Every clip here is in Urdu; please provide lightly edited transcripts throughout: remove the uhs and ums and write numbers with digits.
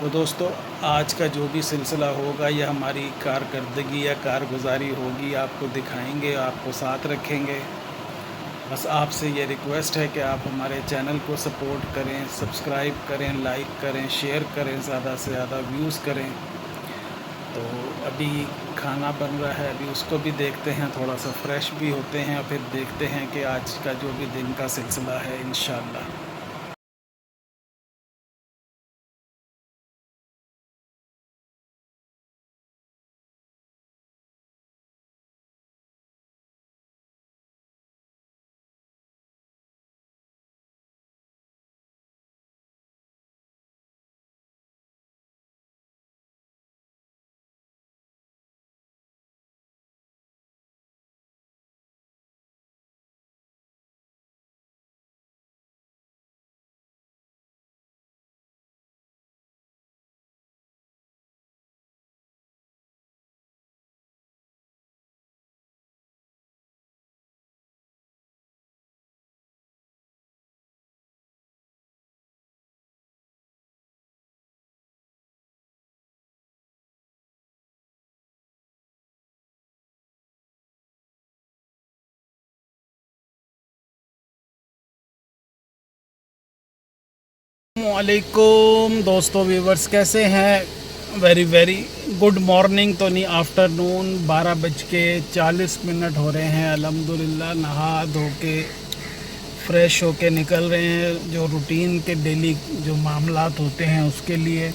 تو دوستو آج کا جو بھی سلسلہ ہوگا یہ ہماری کارکردگی یا کارگزاری ہوگی، آپ کو دکھائیں گے، آپ کو ساتھ رکھیں گے۔ بس آپ سے یہ ریکویسٹ ہے کہ آپ ہمارے چینل کو سپورٹ کریں، سبسکرائب کریں، لائک کریں، شیئر کریں، زیادہ سے زیادہ ویوز کریں۔ تو ابھی کھانا بن رہا ہے، ابھی اس کو بھی دیکھتے ہیں، تھوڑا سا فریش بھی ہوتے ہیں اور پھر دیکھتے ہیں کہ آج کا جو بھی دن کا سلسلہ ہے انشاءاللہ۔ السلام علیکم دوستو، ویورز کیسے ہیں؟ ویری گڈ مارننگ تو نہیں، آفٹر نون 12:40 ہو رہے ہیں۔ الحمدللہ نہا دھو کے فریش ہو کے نکل رہے ہیں، جو روٹین کے ڈیلی جو معاملات ہوتے ہیں اس کے لیے۔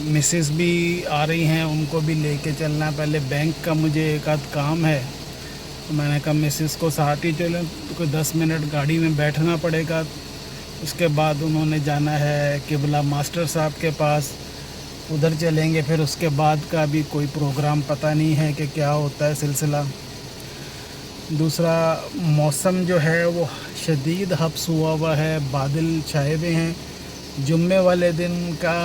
مسز بھی آ رہی ہیں، ان کو بھی لے کے چلنا ہے۔ پہلے بینک کا مجھے ایک آدھ کام ہے، تو میں نے کہا مسز کو ساتھ ہی چلیں، کوئی 10 منٹ گاڑی میں بیٹھنا پڑے گا۔ اس کے بعد انہوں نے جانا ہے قبلہ ماسٹر صاحب کے پاس، ادھر چلیں گے۔ پھر اس کے بعد کا بھی کوئی پروگرام پتہ نہیں ہے کہ کیا ہوتا ہے سلسلہ۔ دوسرا، موسم جو ہے وہ شدید حبس ہوا ہے، بادل چھائے ہوئے ہیں۔ جمعے والے دن کا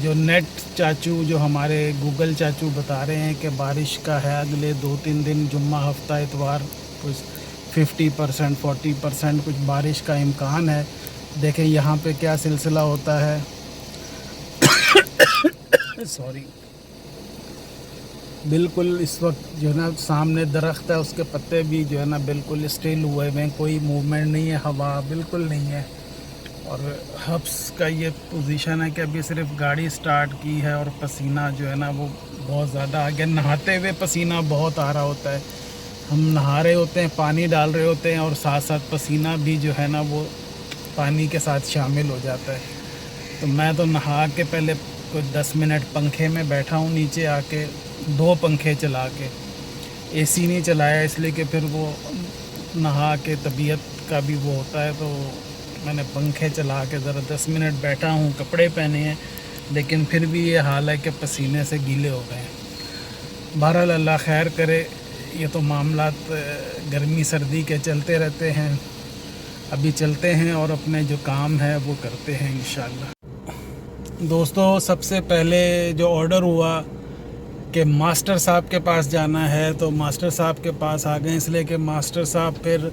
جو نیٹ چاچو، جو ہمارے گوگل چاچو بتا رہے ہیں کہ بارش کا ہے اگلے 2-3 دن، جمعہ ہفتہ اتوار، کچھ 50% 40% کچھ بارش کا امکان ہے۔ دیکھیں یہاں پہ کیا سلسلہ ہوتا ہے۔ سوری، بالکل اس وقت جو ہے نا سامنے درخت ہے، اس کے پتے بھی جو ہے نا بالکل اسٹل ہوئے ہوئے ہیں، کوئی موومنٹ نہیں ہے، ہوا بالکل نہیں ہے۔ اور حبس کا یہ پوزیشن ہے کہ ابھی صرف گاڑی سٹارٹ کی ہے اور پسینہ جو ہے نا وہ بہت زیادہ آ گیا۔ نہاتے ہوئے پسینہ بہت آ رہا ہوتا ہے، ہم نہا رہے ہوتے ہیں، پانی ڈال رہے ہوتے ہیں، اور ساتھ ساتھ پسینہ بھی جو ہے نا وہ پانی کے ساتھ شامل ہو جاتا ہے۔ تو میں تو نہا کے پہلے کچھ 10 منٹ پنکھے میں بیٹھا ہوں، نیچے آ کے 2 پنکھے چلا کے، اے سی نہیں چلایا اس لیے کہ پھر وہ نہا کے طبیعت کا بھی وہ ہوتا ہے، تو میں نے پنکھے چلا کے ذرا 10 منٹ بیٹھا ہوں، کپڑے پہنے ہیں، لیکن پھر بھی یہ حال ہے کہ پسینے سے گیلے ہو گئے ہیں۔ بہرحال اللہ خیر کرے، یہ تو معاملات گرمی سردی کے چلتے رہتے ہیں۔ ابھی چلتے ہیں اور اپنے جو کام ہے وہ کرتے ہیں انشاءاللہ۔ دوستو سب سے پہلے جو آرڈر ہوا کہ ماسٹر صاحب کے پاس جانا ہے، تو ماسٹر صاحب کے پاس آ گئے، اس لیے کہ ماسٹر صاحب پھر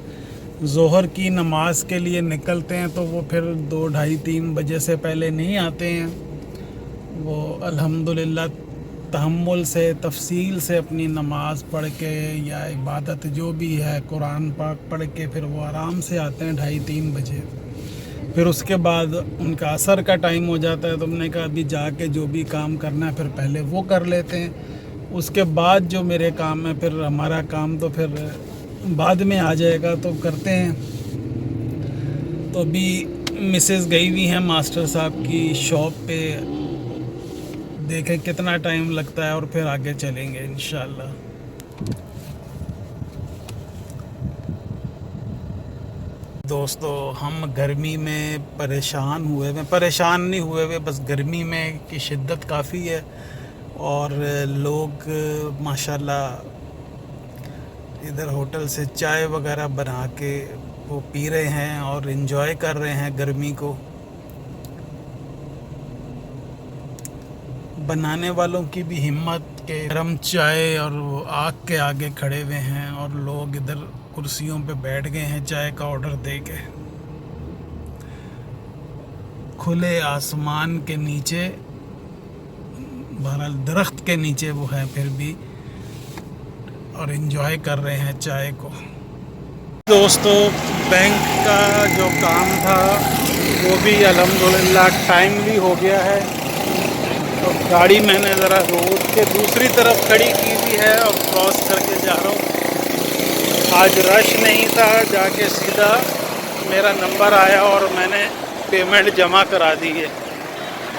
ظہر کی نماز کے لیے نکلتے ہیں، تو وہ پھر 2 ڈھائی 3 بجے سے پہلے نہیں آتے ہیں۔ وہ الحمدللہ تحمل سے، تفصیل سے اپنی نماز پڑھ کے یا عبادت جو بھی ہے قرآن پاک پڑھ کے پھر وہ آرام سے آتے ہیں 2:30-3 بجے۔ پھر اس کے بعد ان کا عصر کا ٹائم ہو جاتا ہے، تو ہم نے کہا ابھی جا کے جو بھی کام کرنا ہے پھر پہلے وہ کر لیتے ہیں، اس کے بعد جو میرے کام ہے پھر ہمارا کام تو پھر بعد میں آ جائے گا، تو کرتے ہیں۔ تو ابھی مسز گئی ہوئی ہیں ماسٹر صاحب کی شاپ پہ، دیکھیں کتنا ٹائم لگتا ہے اور پھر آگے چلیں گے انشاءاللہ۔ دوستو ہم گرمی میں پریشان نہیں ہوئے ہوئے، بس گرمی میں کی شدت کافی ہے، اور لوگ ماشاءاللہ ادھر ہوٹل سے چائے وغیرہ بنا کے وہ پی رہے ہیں اور انجوائے کر رہے ہیں گرمی کو۔ بنانے والوں کی بھی ہمت کہ گرم چائے اور وہ آگ کے آگے کھڑے ہوئے ہیں، اور لوگ ادھر کرسیوں پہ بیٹھ گئے ہیں چائے کا آرڈر دے کے۔ کھلے آسمان کے نیچے بہرحال درخت کے نیچے وہ ہے پھر بھی، اور انجوائے کر رہے ہیں چائے کو. دوستو بینک کا جو کام تھا وہ بھی الحمدللہ ٹائملی ہو گیا ہے. تو گاڑی میں نے ذرا روڈ کے دوسری طرف کھڑی کی ہوئی ہے اور کراس کر کے جا رہا ہوں. آج رش نہیں تھا، جا کے سیدھا میرا نمبر آیا اور میں نے پیمنٹ جمع کرا دی ہے.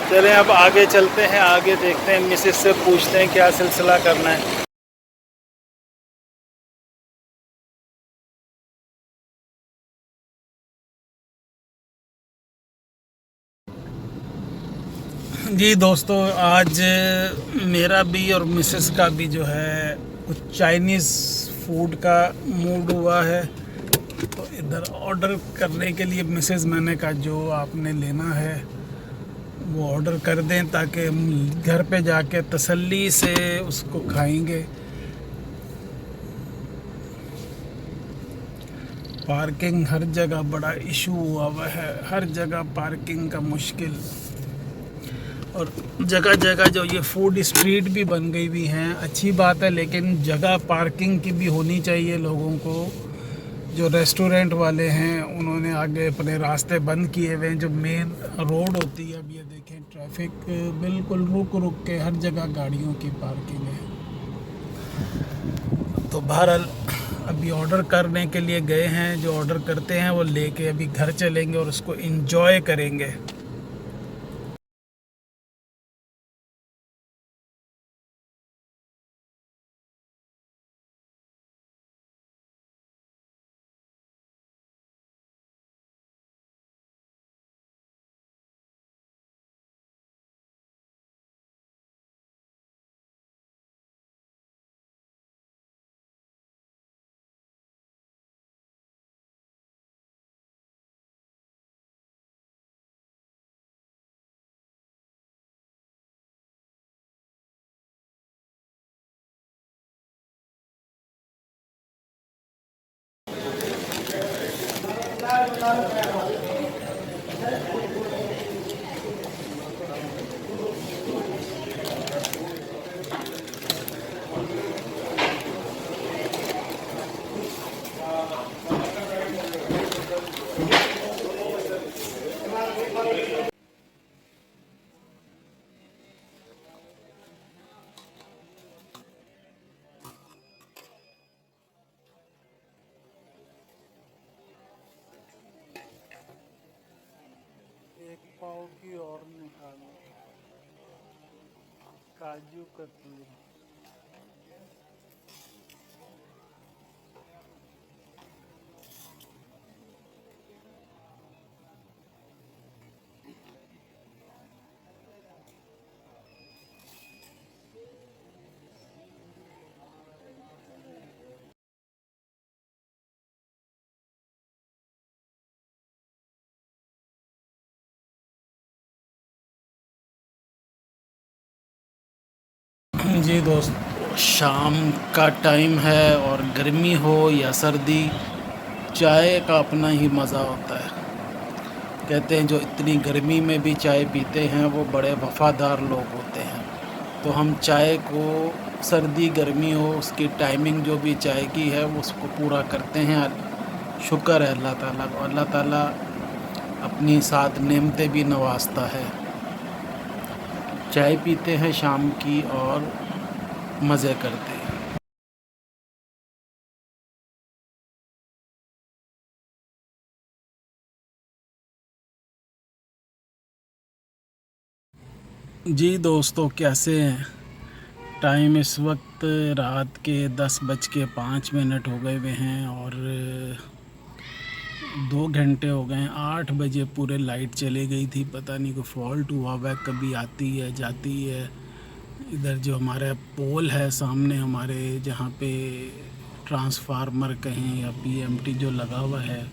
چلیں اب آگے چلتے ہیں، آگے دیکھتے ہیں، مسز سے پوچھتے ہیں کیا سلسلہ کرنا ہے. جی دوستو، آج میرا بھی اور مسز کا بھی جو ہے کچھ چائنیز فوڈ کا موڈ ہوا ہے. تو ادھر آرڈر کرنے کے لیے مسز میں نے کہا جو آپ نے لینا ہے وہ آرڈر کر دیں تاکہ ہم گھر پہ جا کے تسلی سے اس کو کھائیں گے. پارکنگ ہر جگہ بڑا ایشو ہوا ہے، ہر جگہ پارکنگ کا مشکل. اور جگہ جگہ جو یہ فوڈ اسٹریٹ بھی بن گئی ہوئی ہیں، اچھی بات ہے، لیکن جگہ پارکنگ کی بھی ہونی چاہیے لوگوں کو. جو ریسٹورنٹ والے ہیں انہوں نے آگے اپنے راستے بند کیے ہوئے ہیں. جو مین روڈ ہوتی ہے، اب یہ دیکھیں ٹریفک بالکل رک رک کے ہر جگہ گاڑیوں کی پارکنگ ہے. تو بہرحال ابھی آرڈر کرنے کے لیے گئے ہیں، جو آرڈر کرتے ہیں وہ لے کے ابھی گھر چلیں گے اور اس کو انجوائے کریں گے. ایک پاؤ کی اور نکالو، کاجو کتلی. جی دوست، شام کا ٹائم ہے اور گرمی ہو یا سردی، چائے کا اپنا ہی مزہ ہوتا ہے. کہتے ہیں جو اتنی گرمی میں بھی چائے پیتے ہیں وہ بڑے وفادار لوگ ہوتے ہیں. تو ہم چائے کو سردی گرمی ہو، اس کی ٹائمنگ جو بھی چائے کی ہے وہ اس کو پورا کرتے ہیں. شکر ہے اللہ تعالیٰ کو، اللہ تعالیٰ اپنی ساتھ نعمتیں بھی نوازتا ہے. چائے پیتے ہیں شام کی اور مزے کرتے ہیں. جی دوستو، کیسے ہیں؟ ٹائم اس وقت رات کے 10:05 ہو گئے ہوئے ہیں اور 2 گھنٹے ہو گئے ہیں. 8 بجے پورے لائٹ چلے گئی تھی، پتہ نہیں کوئی فالٹ ہوا ہوا ہے، کبھی آتی ہے جاتی ہے. ادھر جو ہمارا پول ہے سامنے ہمارے، جہاں پہ ٹرانسفارمر کہیں یا پی ایم ٹی جو لگا ہوا ہے،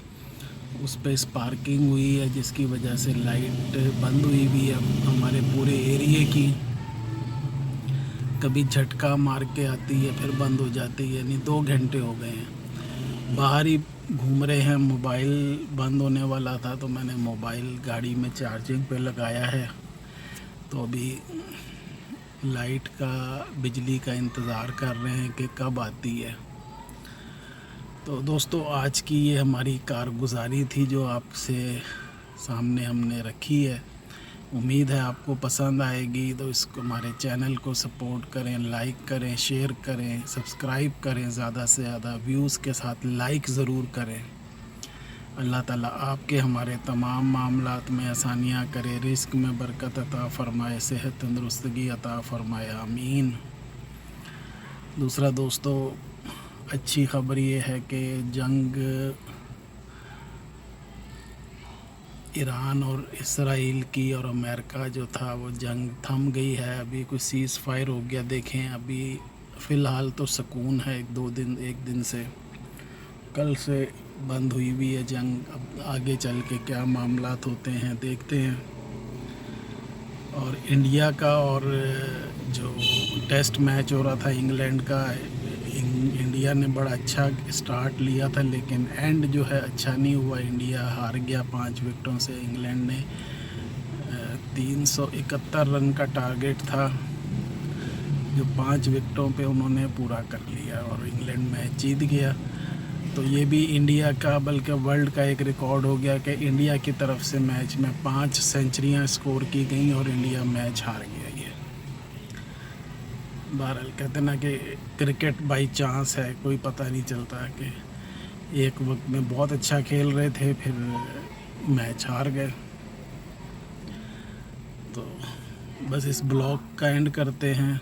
اس پہ اسپارکنگ ہوئی ہے جس کی وجہ سے لائٹ بند ہوئی ہوئی ہے ہمارے پورے ایریے کی. کبھی جھٹکا مار کے آتی ہے پھر بند ہو جاتی ہے. یعنی 2 گھنٹے ہو گئے ہیں، باہر ہی گھوم رہے ہیں. موبائل بند ہونے والا تھا تو میں نے موبائل گاڑی میں چارجنگ پہ لگایا ہے. تو ابھی لائٹ کا بجلی کا انتظار کر رہے ہیں کہ کب آتی ہے۔ تو دوستو آج کی یہ ہماری کارگزاری تھی جو آپ سے سامنے ہم نے رکھی ہے۔ امید ہے آپ کو پسند آئے گی، تو اس کو ہمارے چینل کو سپورٹ کریں، لائک کریں، شیئر کریں، سبسکرائب کریں، زیادہ سے زیادہ ویوز کے ساتھ لائک ضرور کریں۔ اللہ تعالیٰ آپ کے ہمارے تمام معاملات میں آسانیاں کرے، رزق میں برکت عطا فرمائے، صحت تندرستگی عطا فرمائے، آمین۔ دوسرا دوستو اچھی خبر یہ ہے کہ جنگ ایران اور اسرائیل کی اور امریکہ جو تھا وہ جنگ تھم گئی ہے، ابھی کوئی سیز فائر ہو گیا۔ دیکھیں ابھی فی الحال تو سکون ہے، ایک دن سے کل سے بند ہوئی بھی ہے جنگ۔ اب آگے چل کے کیا معاملات ہوتے ہیں دیکھتے ہیں۔ اور انڈیا کا اور جو ٹیسٹ میچ ہو رہا تھا انگلینڈ کا، انڈیا نے بڑا اچھا اسٹارٹ لیا تھا، لیکن اینڈ جو ہے اچھا نہیں ہوا، انڈیا ہار گیا 5 وکٹوں سے۔ انگلینڈ نے 371 رن کا ٹارگیٹ تھا جو 5 وکٹوں پہ انہوں نے پورا کر لیا اور انگلینڈ میچ جیت گیا۔ تو یہ بھی انڈیا کا بلکہ ورلڈ کا ایک ریکارڈ ہو گیا کہ انڈیا کی طرف سے میچ میں 5 سینچریاں اسکور کی گئیں اور انڈیا میچ ہار گیا۔ یہ بہرحال کہتے ہیں نا کہ کرکٹ بائی چانس ہے، کوئی پتہ نہیں چلتا کہ ایک وقت میں بہت اچھا کھیل رہے تھے پھر میچ ہار گئے۔ تو بس اس بلاگ کا اینڈ کرتے ہیں۔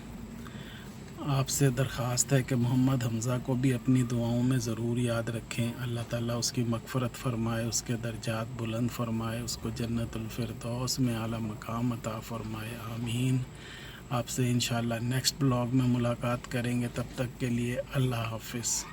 آپ سے درخواست ہے کہ محمد حمزہ کو بھی اپنی دعاؤں میں ضرور یاد رکھیں۔ اللہ تعالیٰ اس کی مغفرت فرمائے، اس کے درجات بلند فرمائے، اس کو جنت الفردوس میں اعلیٰ مقام عطا فرمائے، آمین۔ آپ سے انشاءاللہ نیکسٹ بلاگ میں ملاقات کریں گے، تب تک کے لیے اللہ حافظ۔